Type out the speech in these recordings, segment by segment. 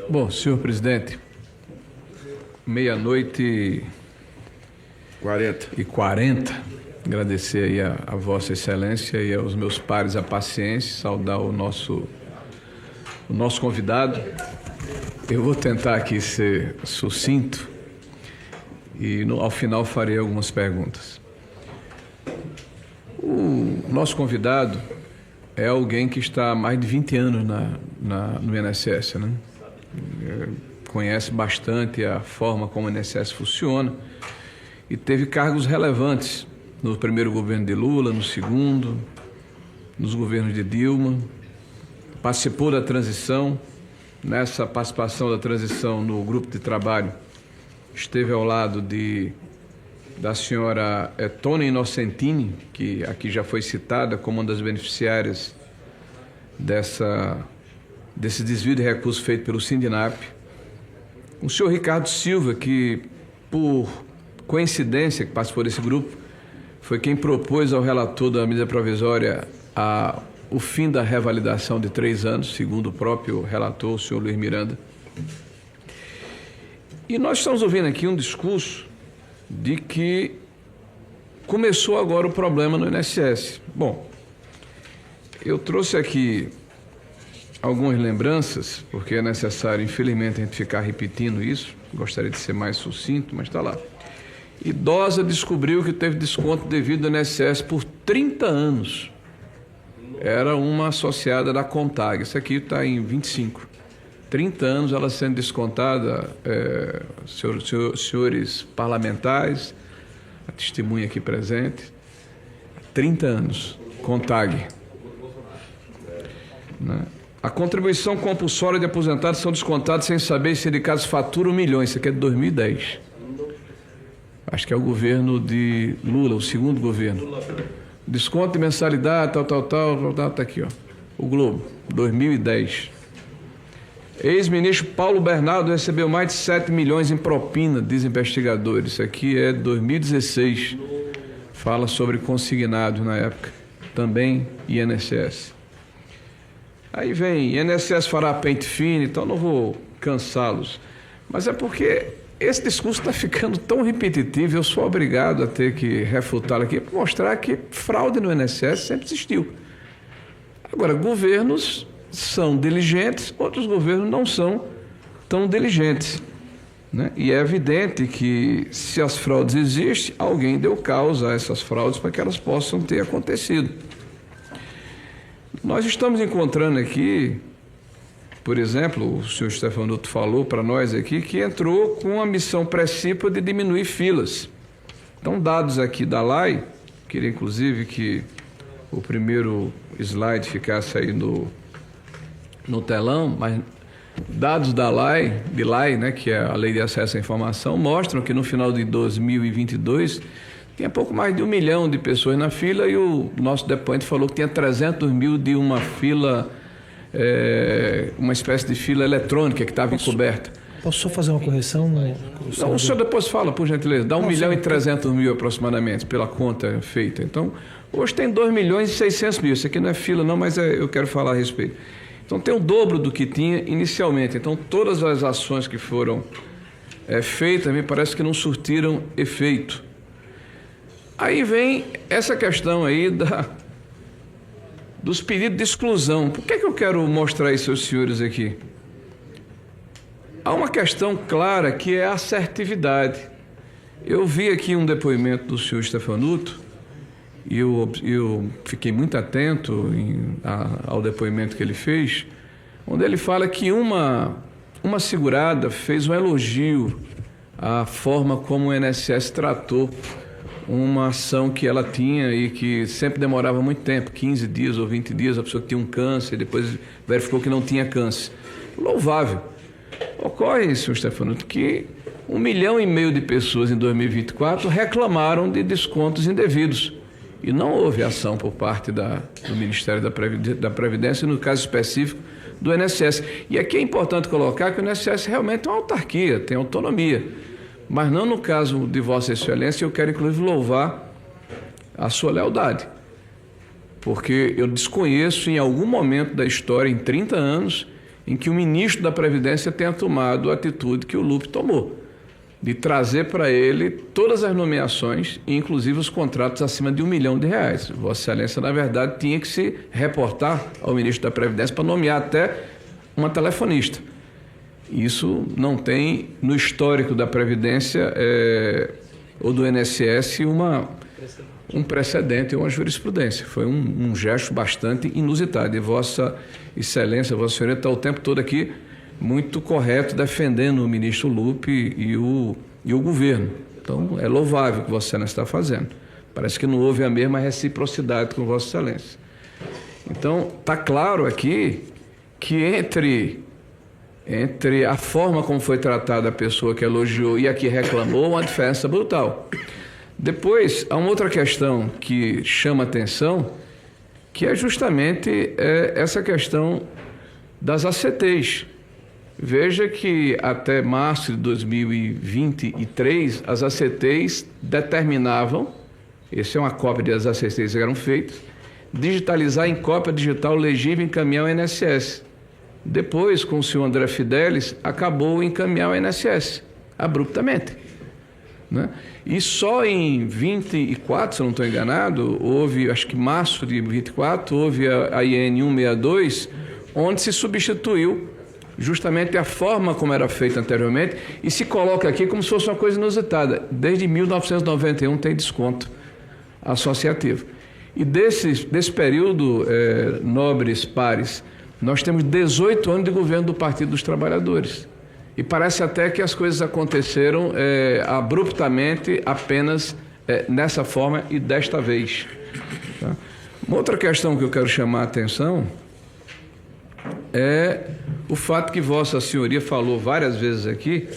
Bom, senhor presidente, 00:40. Agradecer aí a Vossa Excelência e aos meus pares a paciência, saudar o nosso convidado. Eu vou tentar aqui ser sucinto e ao final farei algumas perguntas. O nosso convidado é alguém que está há mais de 20 anos no INSS, né? Conhece bastante a forma como o INSS funciona e teve cargos relevantes no primeiro governo de Lula, no segundo, nos governos de Dilma. Participou da transição. Nessa participação da transição no grupo de trabalho, esteve ao lado da senhora Tônia Inocentini, que aqui já foi citada como uma das beneficiárias desse desvio de recursos feito pelo Sindinap. O senhor Ricardo Silva, que por coincidência que participou desse grupo, foi quem propôs ao relator da medida provisória o fim da revalidação de 3 anos, segundo o próprio relator, o senhor Luiz Miranda. E nós estamos ouvindo aqui um discurso de que começou agora o problema no INSS. Bom, eu trouxe aqui algumas lembranças, porque é necessário, infelizmente, a gente ficar repetindo isso. Gostaria de ser mais sucinto, mas está lá. Idosa descobriu que teve desconto devido ao INSS por 30 anos. Era uma associada da CONTAG. Isso aqui está em 25. 30 anos ela sendo descontada, senhores parlamentares, a testemunha aqui presente, 30 anos, CONTAG. Né? A contribuição compulsória de aposentados são descontados sem saber se sindicatos faturam milhões. Isso aqui é de 2010. Acho que é o governo de Lula, o segundo governo. Desconto de mensalidade, tal, tá aqui, ó. O Globo, 2010. Ex-ministro Paulo Bernardo recebeu mais de 7 milhões em propina, diz investigadores. Isso aqui é 2016. Fala sobre consignados na época. Também INSS. Aí vem, INSS fará pente fino, então não vou cansá-los. Mas é porque esse discurso está ficando tão repetitivo, eu sou obrigado a ter que refutá-lo aqui para mostrar que fraude no INSS sempre existiu. Agora, governos são diligentes, outros governos não são tão diligentes, né? E é evidente que, se as fraudes existem, alguém deu causa a essas fraudes para que elas possam ter acontecido. Nós estamos encontrando aqui, por exemplo, o senhor Stefanuto falou para nós aqui que entrou com a missão principal de diminuir filas. Então, dados aqui da LAI, queria inclusive que o primeiro slide ficasse aí no telão, mas dados da LAI, né, que é a Lei de Acesso à Informação, mostram que no final de 2022 tinha pouco mais de 1 milhão de pessoas na fila e o nosso depoente falou que tinha 300 mil de uma fila, uma espécie de fila eletrônica que estava encoberta. Posso só fazer uma correção? Não, o senhor depois fala, por gentileza. Dá 1 milhão e 300 mil aproximadamente, pela conta feita. Então, hoje tem 2 milhões e 600 mil. Isso aqui não é fila não, mas eu quero falar a respeito. Então, tem o dobro do que tinha inicialmente. Então, todas as ações que foram feitas, me parece que não surtiram efeito. Aí vem essa questão aí dos pedidos de exclusão. Por que eu quero mostrar isso aos senhores aqui? Há uma questão clara que é a assertividade. Eu vi aqui um depoimento do senhor Stefanuto e eu fiquei muito atento ao depoimento que ele fez, onde ele fala que uma segurada fez um elogio à forma como o INSS tratou uma ação que ela tinha e que sempre demorava muito tempo, 15 dias ou 20 dias, a pessoa que tinha um câncer, depois verificou que não tinha câncer. Louvável. Ocorre, senhor Stefanuto, que 1,5 milhão de pessoas em 2024 reclamaram de descontos indevidos e não houve ação por parte do Ministério da Previdência, no caso específico do INSS. E aqui é importante colocar que o INSS realmente é uma autarquia, tem autonomia. Mas não no caso de Vossa Excelência, eu quero inclusive louvar a sua lealdade. Porque eu desconheço em algum momento da história, em 30 anos, em que o ministro da Previdência tenha tomado a atitude que o Lupe tomou, de trazer para ele todas as nomeações, inclusive os contratos acima de R$1 milhão. Vossa Excelência, na verdade, tinha que se reportar ao ministro da Previdência para nomear até uma telefonista. Isso não tem no histórico da Previdência ou do INSS um precedente ou uma jurisprudência. Foi um gesto bastante inusitado. E Vossa Excelência, Vossa Senhoria, está o tempo todo aqui muito correto defendendo o ministro Lupe e o governo. Então, é louvável o que Vossa Excelência está fazendo. Parece que não houve a mesma reciprocidade com Vossa Excelência. Então, está claro aqui que entre a forma como foi tratada a pessoa que elogiou e a que reclamou, uma diferença brutal. Depois, há uma outra questão que chama atenção, que é justamente essa questão das ACTs. Veja que até março de 2023, as ACTs determinavam, essa é uma cópia das ACTs que eram feitas, digitalizar em cópia digital legível e encaminhar ao INSS. Depois, com o senhor André Fidelis, acabou encaminhar ao INSS, abruptamente, né? E só em 24, se eu não estou enganado, houve, acho que março de 24, houve a IN 162, onde se substituiu justamente a forma como era feita anteriormente e se coloca aqui como se fosse uma coisa inusitada. Desde 1991 tem desconto associativo. E desse período, nobres pares, nós temos 18 anos de governo do Partido dos Trabalhadores. E parece até que as coisas aconteceram abruptamente apenas nessa forma e desta vez. Tá? Uma outra questão que eu quero chamar a atenção é o fato que Vossa Senhoria falou várias vezes aqui,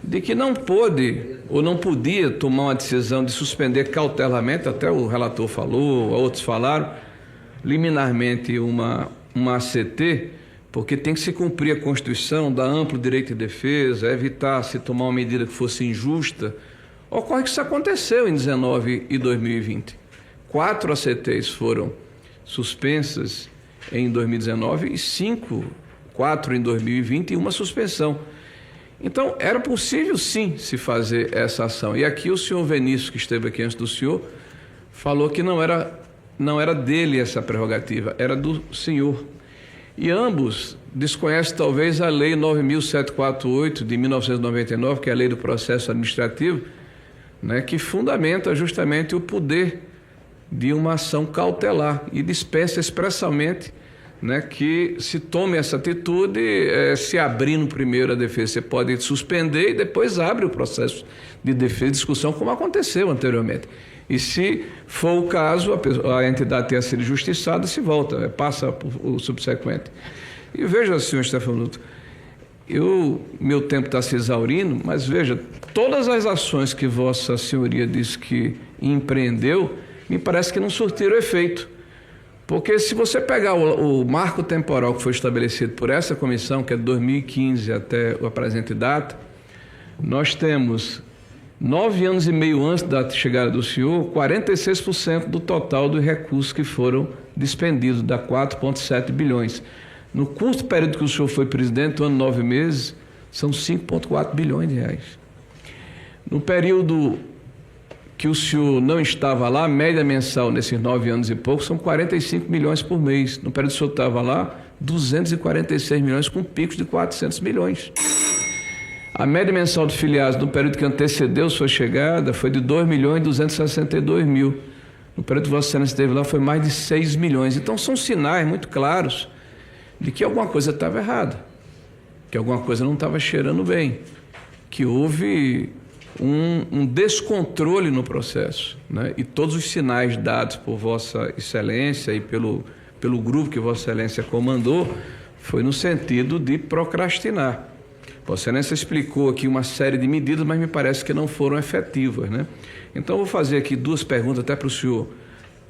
de que não pôde ou não podia tomar uma decisão de suspender cautelarmente, até o relator falou, outros falaram, liminarmente uma ACT, porque tem que se cumprir a Constituição, dar amplo direito de defesa, evitar se tomar uma medida que fosse injusta. Ocorre que isso aconteceu em 2019 e 2020. 4 ACTs foram suspensas em 2019 e 4 em 2020 e uma suspensão. Então, era possível sim se fazer essa ação. E aqui o senhor Vinícius, que esteve aqui antes do senhor, falou que não era dele essa prerrogativa, era do senhor. E ambos desconhecem talvez a Lei 9.748 de 1999, que é a Lei do Processo Administrativo, né, que fundamenta justamente o poder de uma ação cautelar e dispensa expressamente, né, que se tome essa atitude, se abrindo primeiro a defesa. Você pode suspender e depois abre o processo de defesa e discussão, como aconteceu anteriormente. E se for o caso, a entidade tenha sido justiçada, se volta, passa o subsequente. E veja, senhor Stefanuto, meu tempo está se exaurindo, mas veja, todas as ações que Vossa Senhoria disse que empreendeu, me parece que não surtiram efeito. Porque se você pegar o marco temporal que foi estabelecido por essa comissão, que é de 2015 até a presente data, nós temos 9 anos e meio antes da chegada do senhor, 46% do total dos recursos que foram despendidos, dá 4,7 bilhões. No curto período que o senhor foi presidente, um ano e 9 meses, são 5,4 bilhões de reais. No período que o senhor não estava lá, a média mensal nesses 9 anos e pouco são 45 milhões por mês. No período que o senhor estava lá, 246 milhões com picos de 400 milhões. A média mensal de filiados no período que antecedeu sua chegada foi de 2 milhões e 262 mil. No período que Vossa Excelência esteve lá foi mais de 6 milhões. Então são sinais muito claros de que alguma coisa estava errada, que alguma coisa não estava cheirando bem, que houve um descontrole no processo, né? E todos os sinais dados por Vossa Excelência e pelo grupo que Vossa Excelência comandou foi no sentido de procrastinar. Vossa Excelência explicou aqui uma série de medidas, mas me parece que não foram efetivas, né? Então, eu vou fazer aqui 2 perguntas, até para o senhor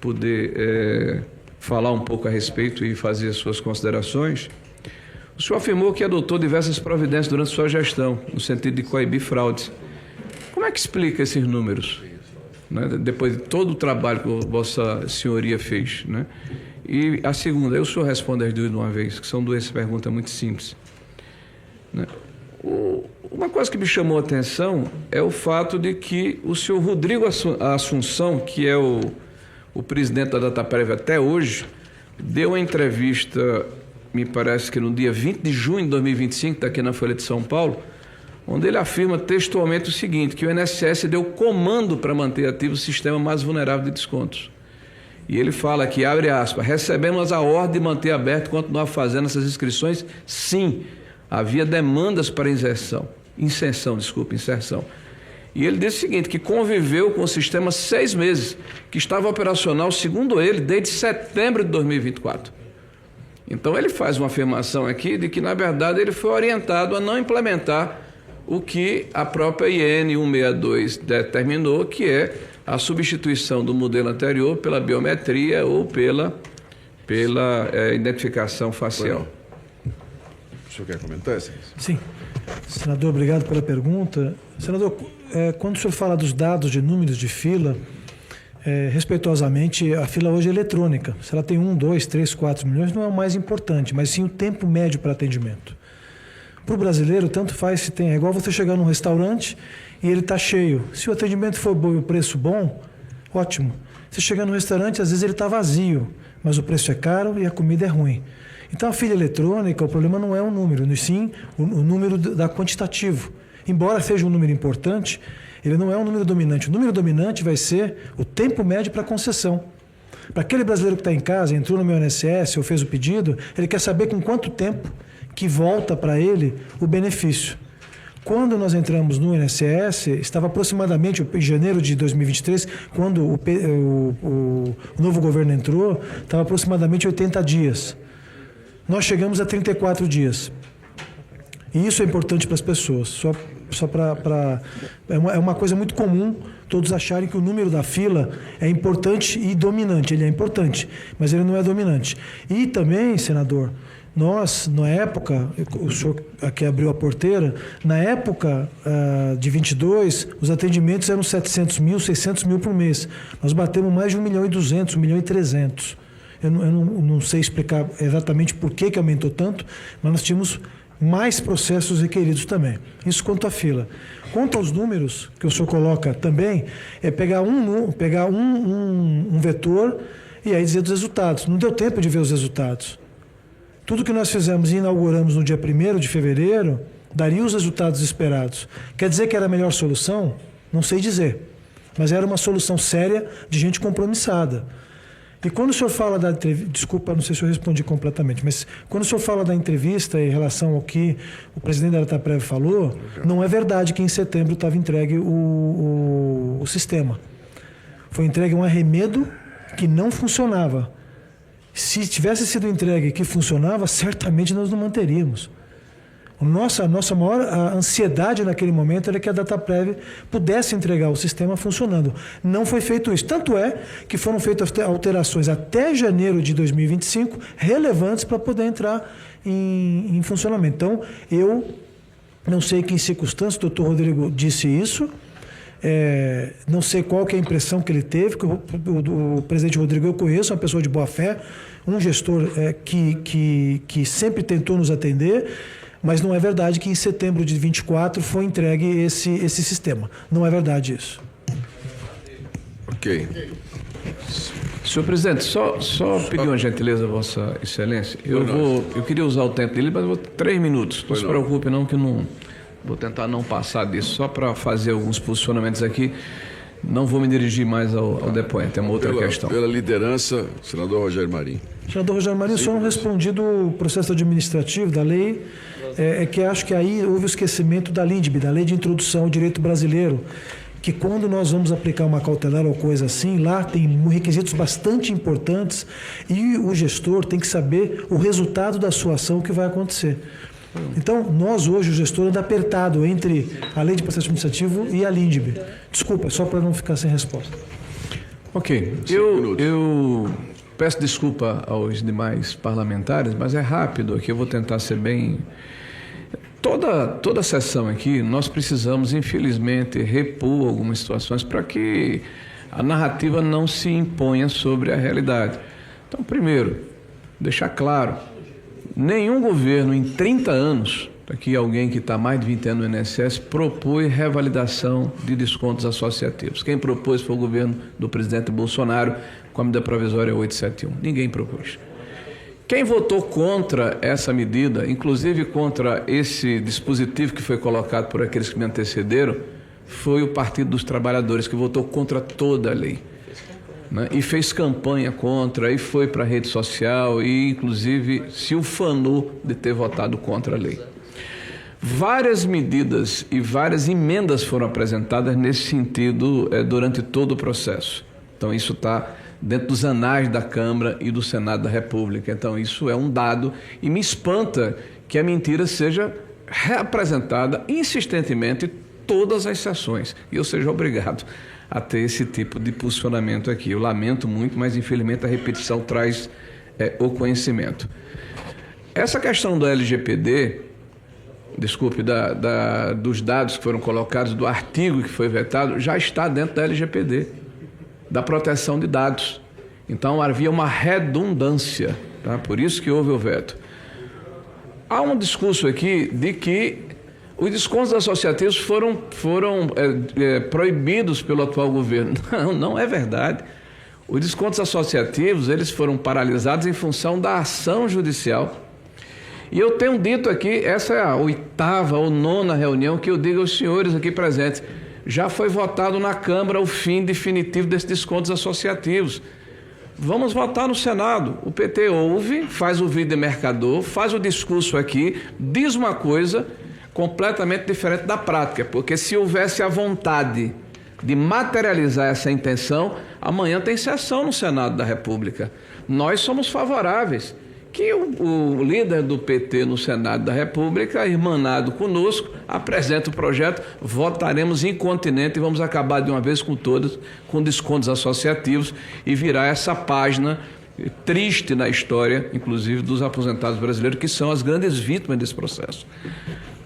poder falar um pouco a respeito e fazer as suas considerações. O senhor afirmou que adotou diversas providências durante sua gestão, no sentido de coibir fraudes. Como é que explica esses números, né? Depois de todo o trabalho que Vossa Senhoria fez, né? E a segunda, eu o senhor responde as duas de uma vez, que são duas perguntas muito simples. Né? Uma coisa que me chamou a atenção é o fato de que o senhor Rodrigo Assunção, que é o presidente da Dataprev até hoje, deu uma entrevista, me parece que no dia 20 de junho de 2025, está aqui na Folha de São Paulo, onde ele afirma textualmente o seguinte, que o INSS deu comando para manter ativo o sistema mais vulnerável de descontos. E ele fala aqui, abre aspas, recebemos a ordem de manter aberto e continuar fazendo essas inscrições? Sim, havia demandas para inserção. E ele disse o seguinte, que conviveu com o sistema 6 meses, que estava operacional, segundo ele, desde setembro de 2024. Então ele faz uma afirmação aqui de que, na verdade, ele foi orientado a não implementar o que a própria IN 162 determinou, que é a substituição do modelo anterior pela biometria ou pela identificação facial. O senhor quer comentar, excelência? Sim. Senador, obrigado pela pergunta. Senador, quando o senhor fala dos dados de números de fila, respeitosamente, a fila hoje é eletrônica. Se ela tem 1, 2, 3, 4 milhões, não é o mais importante, mas sim o tempo médio para atendimento. Para o brasileiro, tanto faz se tem. É igual você chegar num restaurante e ele está cheio. Se o atendimento for bom e o preço bom, ótimo. Você chegar no restaurante, às vezes ele está vazio, mas o preço é caro e a comida é ruim. Então, a fila eletrônica, o problema não é o número, mas sim o número da quantitativo. Embora seja um número importante, ele não é um número dominante. O número dominante vai ser o tempo médio para concessão. Para aquele brasileiro que está em casa, entrou no meu INSS ou fez o pedido, ele quer saber com quanto tempo que volta para ele o benefício. Quando nós entramos no INSS, estava aproximadamente, em janeiro de 2023, quando o novo governo entrou, estava aproximadamente 80 dias. Nós chegamos a 34 dias. E isso é importante para as pessoas. É uma coisa muito comum todos acharem que o número da fila é importante e dominante. Ele é importante, mas ele não é dominante. E também, senador, nós, na época, o senhor aqui abriu a porteira, na época de 22, os atendimentos eram 700 mil, 600 mil por mês. Nós batemos mais de 1.200.000, 1.300.000. Eu não sei explicar exatamente por que aumentou tanto, mas nós tínhamos mais processos requeridos também. Isso quanto à fila. Quanto aos números que o senhor coloca também, é pegar um vetor e aí dizer dos resultados. Não deu tempo de ver os resultados. Tudo que nós fizemos e inauguramos no dia 1º de fevereiro daria os resultados esperados. Quer dizer que era a melhor solução? Não sei dizer. Mas era uma solução séria de gente compromissada. E quando o senhor fala da entrevista, desculpa, não sei se eu respondi completamente, mas quando o senhor fala da entrevista em relação ao que o presidente da Dataprev falou, não é verdade que em setembro estava entregue o sistema. Foi entregue um arremedo que não funcionava. Se tivesse sido entregue que funcionava, certamente nós não manteríamos. A nossa maior ansiedade naquele momento era que a Dataprev pudesse entregar o sistema funcionando. Não foi feito isso. Tanto é que foram feitas alterações até janeiro de 2025 relevantes para poder entrar em funcionamento. Então, eu não sei que circunstância o doutor Rodrigo disse isso, não sei qual que é a impressão que ele teve, que o presidente Rodrigo eu conheço, uma pessoa de boa fé, um gestor que sempre tentou nos atender, mas não é verdade que em setembro de 24 foi entregue esse sistema. Não é verdade isso. Ok. Senhor presidente, só pedir uma gentileza, Vossa Excelência. Eu queria usar o tempo dele, mas eu vou 3 minutos. Não se preocupe não, que não vou tentar não passar disso, só para fazer alguns posicionamentos aqui. Não vou me dirigir mais ao depoente, é uma outra questão. Pela liderança, senador Rogério Marinho. Senador Rogério Marinho, só não respondi do processo administrativo da lei, que acho que aí houve o esquecimento da LINDB, da Lei de Introdução ao Direito Brasileiro, que quando nós vamos aplicar uma cautelar ou coisa assim, lá tem requisitos bastante importantes e o gestor tem que saber o resultado da sua ação, o que vai acontecer. Então, nós hoje, o gestor anda apertado entre a Lei de Processo Administrativo e a LINDB. Desculpa, só para não ficar sem resposta. Ok. Eu peço desculpa aos demais parlamentares, mas é rápido aqui, eu vou tentar ser bem... Toda a sessão aqui, nós precisamos, infelizmente, repor algumas situações para que a narrativa não se imponha sobre a realidade. Então, primeiro, deixar claro, nenhum governo em 30 anos, aqui alguém que está mais de 20 anos no INSS, propôs revalidação de descontos associativos. Quem propôs foi o governo do presidente Bolsonaro, com a medida provisória 871. Ninguém propôs. Quem votou contra essa medida, inclusive contra esse dispositivo que foi colocado por aqueles que me antecederam, foi o Partido dos Trabalhadores, que votou contra toda a lei, né? E fez campanha contra, e foi para a rede social, e inclusive se ufanou de ter votado contra a lei. Várias medidas e várias emendas foram apresentadas nesse sentido durante todo o processo. Então isso está dentro dos anais da Câmara e do Senado da República. Então isso é um dado e me espanta que a mentira seja reapresentada insistentemente em todas as sessões e eu seja obrigado a ter esse tipo de posicionamento aqui. Eu lamento muito, mas infelizmente a repetição traz o conhecimento. Essa questão do LGPD, desculpe, dos dados que foram colocados, do artigo que foi vetado, já está dentro da LGPD, da proteção de dados. Então havia uma redundância, tá? Por isso que houve o veto. Há um discurso aqui de que os descontos associativos foram proibidos pelo atual governo. Não é verdade. Os descontos associativos, eles foram paralisados em função da ação judicial. E eu tenho dito aqui, essa é a 8ª ou 9ª reunião que eu digo aos senhores aqui presentes, já foi votado na Câmara o fim definitivo desses descontos associativos. Vamos votar no Senado. O PT ouve, faz o vídeo de mercador, faz o discurso aqui, diz uma coisa completamente diferente da prática, porque se houvesse a vontade de materializar essa intenção, amanhã tem sessão no Senado da República. Nós somos favoráveis que o líder do PT no Senado da República, irmanado conosco, apresenta o projeto, votaremos incontinenti e vamos acabar de uma vez com todas, com descontos associativos e virar essa página triste na história, inclusive dos aposentados brasileiros, que são as grandes vítimas desse processo.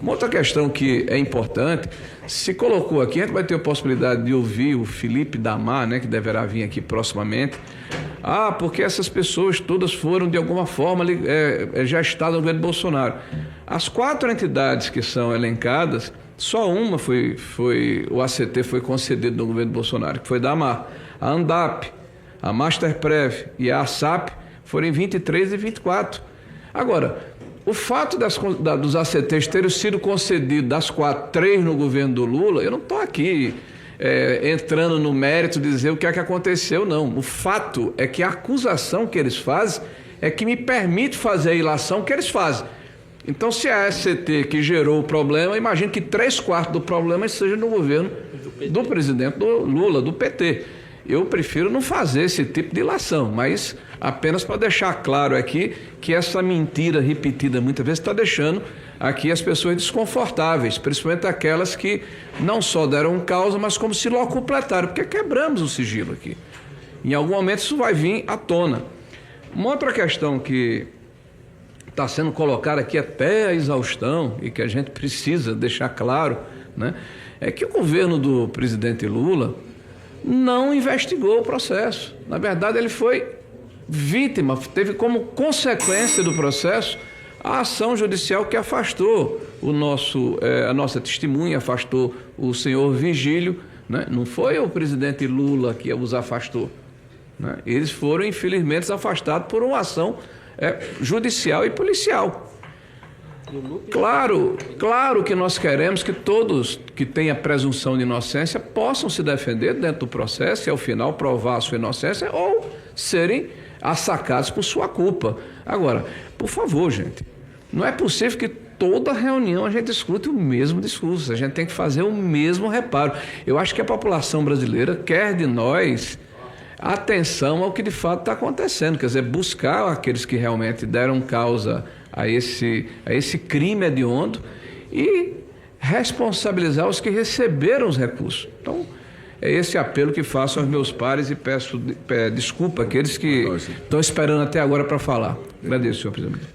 Uma outra questão que é importante, se colocou aqui, a gente vai ter a possibilidade de ouvir o Felipe Damar, né, que deverá vir aqui proximamente. Porque essas pessoas todas foram, de alguma forma, gestadas no governo Bolsonaro. As 4 entidades que são elencadas, só uma o ACT foi concedido no governo Bolsonaro, que foi da AMAR. A ANDAP, a Masterprev e a ASAP foram em 23 e 24. Agora, o fato dos ACTs terem sido concedidos, das 4, 3 no governo do Lula, eu não estou aqui entrando no mérito de dizer o que é que aconteceu, não. O fato é que a acusação que eles fazem é que me permite fazer a ilação que eles fazem. Então, se a ACT que gerou o problema, imagino que 3/4 do problema seja no governo do presidente Lula, do PT. Eu prefiro não fazer esse tipo de ilação, mas apenas para deixar claro aqui que essa mentira repetida muitas vezes está deixando aqui as pessoas desconfortáveis, principalmente aquelas que não só deram causa, mas como se locupletaram, porque quebramos o sigilo aqui. Em algum momento isso vai vir à tona. Uma outra questão que está sendo colocada aqui até a exaustão e que a gente precisa deixar claro, né, é que o governo do presidente Lula não investigou o processo. Na verdade, ele foi vítima, teve como consequência do processo a ação judicial que afastou a nossa testemunha, afastou o senhor Vigílio, né? Não foi o presidente Lula que os afastou, né? Eles foram, infelizmente, afastados por uma ação judicial e policial. Claro que nós queremos que todos que têm a presunção de inocência possam se defender dentro do processo e, ao final, provar a sua inocência ou serem assacados por sua culpa. Agora, por favor, gente, não é possível que toda reunião a gente escute o mesmo discurso, a gente tem que fazer o mesmo reparo. Eu acho que a população brasileira quer de nós atenção ao que de fato está acontecendo, quer dizer, buscar aqueles que realmente deram causa a esse crime hediondo e responsabilizar os que receberam os recursos. Então, é esse apelo que faço aos meus pares e peço desculpa àqueles que estão esperando até agora para falar. Agradeço, senhor presidente.